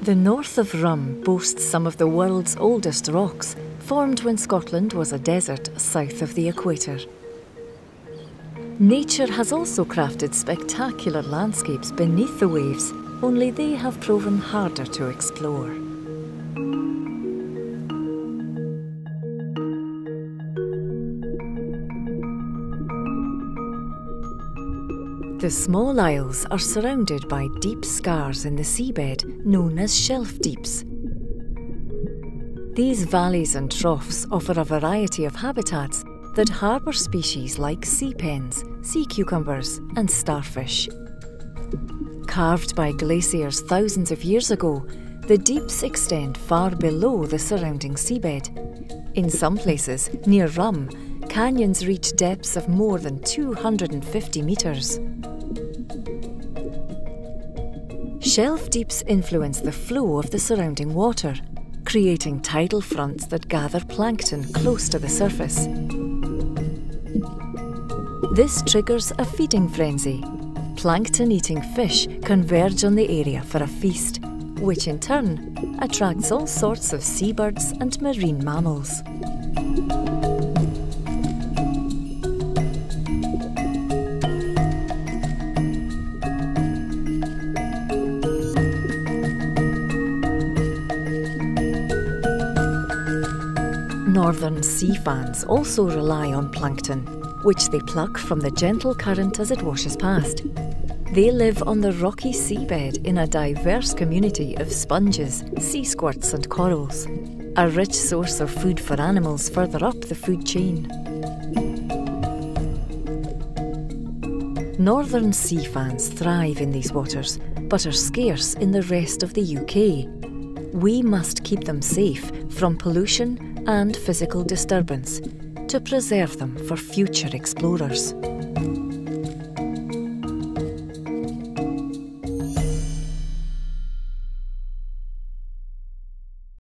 The north of Rum boasts some of the world's oldest rocks, formed when Scotland was a desert south of the equator. Nature has also crafted spectacular landscapes beneath the waves, only they have proven harder to explore. The small isles are surrounded by deep scars in the seabed known as shelf deeps. These valleys and troughs offer a variety of habitats that harbour species like sea pens, sea cucumbers and starfish. Carved by glaciers thousands of years ago, the deeps extend far below the surrounding seabed. In some places, near Rum, canyons reach depths of more than 250 metres. Shelf deeps influence the flow of the surrounding water, creating tidal fronts that gather plankton close to the surface. This triggers a feeding frenzy. Plankton-eating fish converge on the area for a feast, which in turn attracts all sorts of seabirds and marine mammals. Northern sea fans also rely on plankton, which they pluck from the gentle current as it washes past. They live on the rocky seabed in a diverse community of sponges, sea squirts and corals, a rich source of food for animals further up the food chain. Northern sea fans thrive in these waters, but are scarce in the rest of the UK. We must keep them safe from pollution and physical disturbance to preserve them for future explorers.